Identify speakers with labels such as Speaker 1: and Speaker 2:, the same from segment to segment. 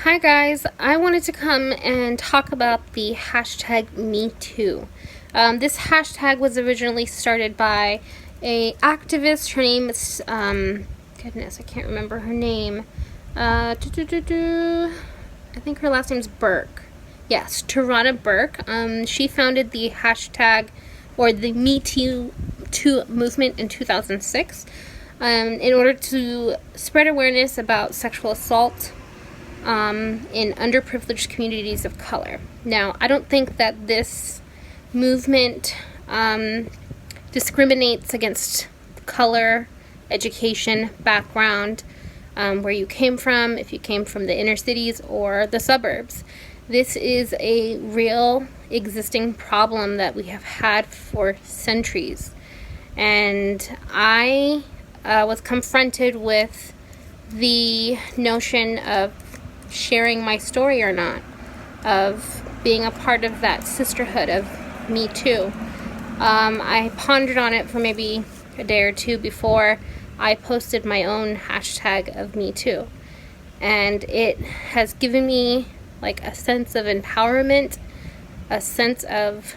Speaker 1: Hi guys, I wanted to come and talk about the hashtag METOO. This hashtag was originally started by a activist. Her name is, goodness, I can't remember her name. I think her last name's Burke. Yes, Tarana Burke. She founded the hashtag, or the METOO movement in 2006, in order to spread awareness about sexual assault in underprivileged communities of color. Now, I don't think that this movement discriminates against color, education, background, where you came from, if you came from the inner cities or the suburbs. This is a real existing problem that we have had for centuries. And I was confronted with the notion of sharing my story or not, of being a part of that sisterhood of Me Too. I pondered on it for maybe a day or two before I posted my own hashtag of Me Too. And it has given me like a sense of empowerment, a sense of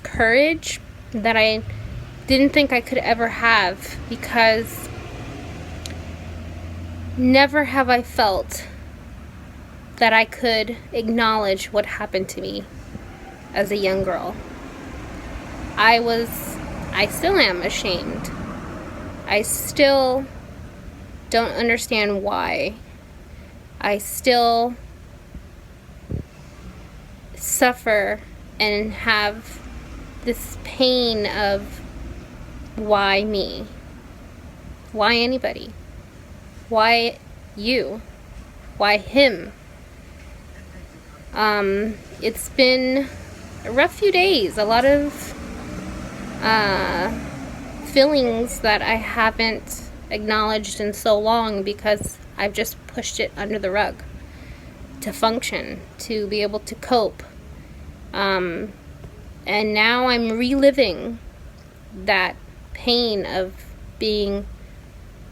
Speaker 1: courage that I didn't think I could ever have, because never have I felt that I could acknowledge what happened to me as a young girl. I still am ashamed. I still don't understand why. I still suffer and have this pain of why me? Why anybody? Why you? Why him? It's been a rough few days, a lot of feelings that I haven't acknowledged in so long, because I've just pushed it under the rug to function, to be able to cope. And now I'm reliving that pain of being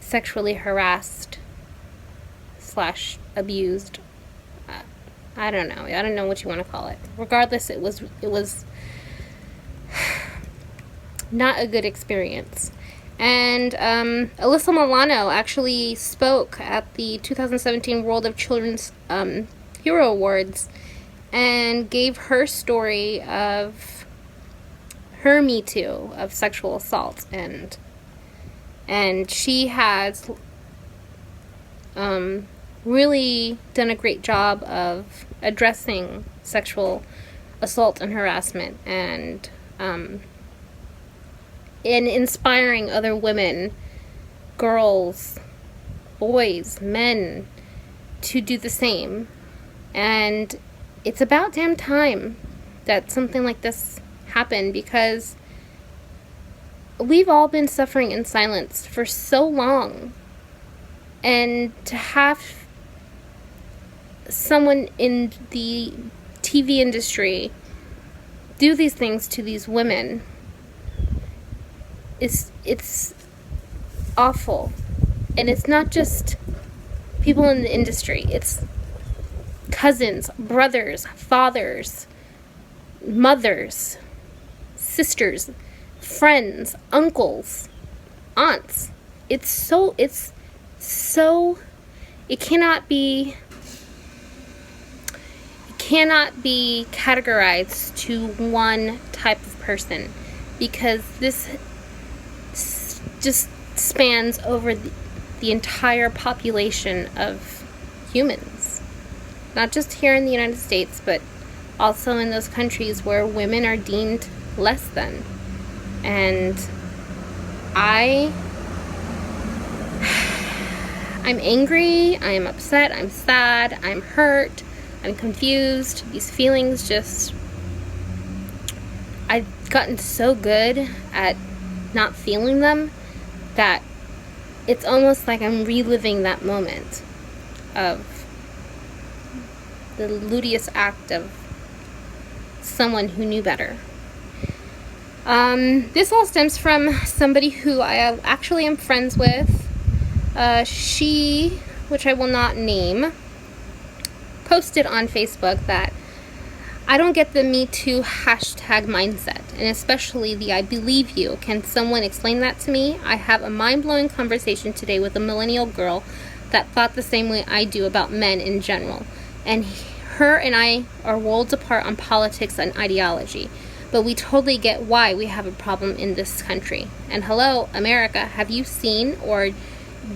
Speaker 1: sexually harassed / abused. I don't know what you want to call it. Regardless, it was not a good experience. And Alyssa Milano actually spoke at the 2017 World of Children's Hero Awards and gave her story of her Me Too of sexual assault, and she has really done a great job of addressing sexual assault and harassment, and in inspiring other women, girls, boys, men to do the same. And it's about damn time that something like this happened, because we've all been suffering in silence for so long, and to have someone in the TV industry do these things to these women, it's awful. And it's not just people in the industry, it's cousins, brothers, fathers, mothers, sisters, friends, uncles, aunts. It cannot be categorized to one type of person, because this just spans over the entire population of humans, not just here in the United States, but also in those countries where women are deemed less than. And I'm angry, I'm upset, I'm sad, I'm hurt, I'm confused. These feelings I've gotten so good at not feeling them that it's almost like I'm reliving that moment of the lewdiest act of someone who knew better. This all stems from somebody who I actually am friends with. She, which I will not name, posted on Facebook that I don't get the Me Too hashtag mindset, and especially the I believe you. Can someone explain that to me? I have a mind-blowing conversation today with a millennial girl that thought the same way I do about men in general. And her and I are worlds apart on politics and ideology. But we totally get why we have a problem in this country. And hello, America, have you seen or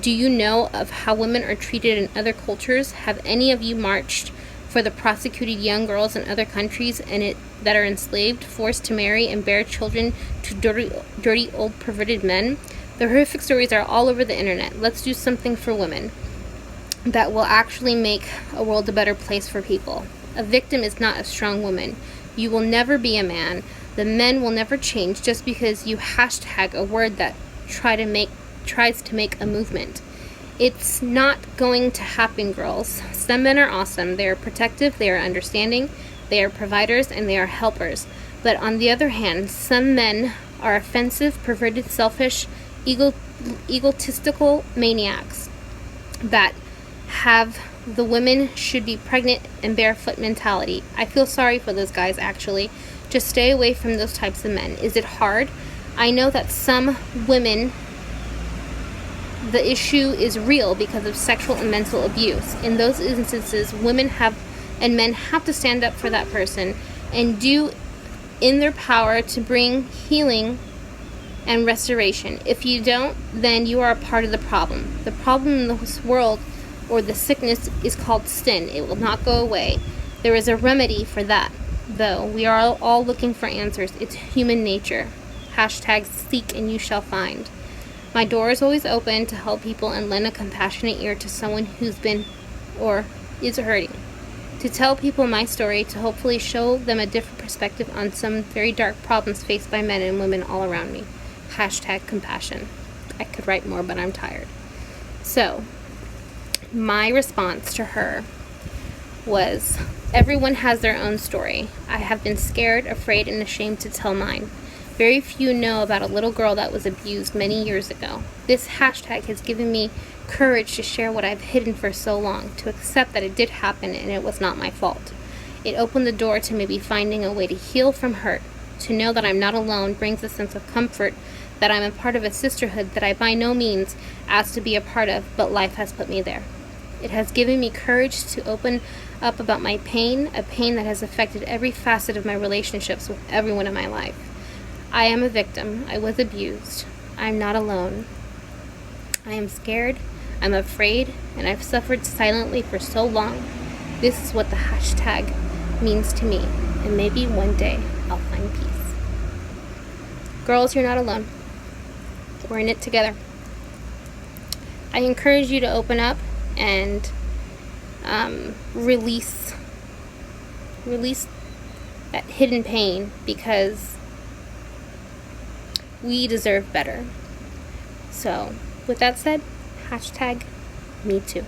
Speaker 1: do you know of how women are treated in other cultures? Have any of you marched for the prosecuted young girls in other countries that are enslaved, forced to marry, and bear children to dirty old perverted men? The horrific stories are all over the internet. Let's do something for women that will actually make a world a better place for people. A victim is not a strong woman. You will never be a man. The men will never change just because you hashtag a word that tries to make a movement. It's not going to happen, girls. Some men are awesome. They are protective, they are understanding, they are providers, and they are helpers. But on the other hand, some men are offensive, perverted, selfish, egotistical maniacs that have the women should be pregnant and barefoot mentality. I feel sorry for those guys, actually. Just stay away from those types of men. Is it hard? I know that some women, the issue is real because of sexual and mental abuse. In those instances, women and men have to stand up for that person and do in their power to bring healing and restoration. If you don't, then you are a part of the problem. The problem in this world, or the sickness, is called sin. It will not go away. There is a remedy for that, though. We are all looking for answers. It's human nature. Hashtag seek and you shall find. My door is always open to help people and lend a compassionate ear to someone who's been or is hurting. To tell people my story, to hopefully show them a different perspective on some very dark problems faced by men and women all around me. Hashtag compassion. I could write more, but I'm tired. So, my response to her was, everyone has their own story. I have been scared, afraid, and ashamed to tell mine. Very few know about a little girl that was abused many years ago. This hashtag has given me courage to share what I've hidden for so long, to accept that it did happen and it was not my fault. It opened the door to maybe finding a way to heal from hurt. To know that I'm not alone brings a sense of comfort, that I'm a part of a sisterhood that I by no means asked to be a part of, but life has put me there. It has given me courage to open up about my pain, a pain that has affected every facet of my relationships with everyone in my life. I am a victim. I was abused. I am not alone. I am scared. I'm afraid, and I've suffered silently for so long. This is what the hashtag means to me, and maybe one day I'll find peace. Girls, you're not alone. We're in it together. I encourage you to open up and release that hidden pain, because we deserve better. So, with that said, hashtag me too.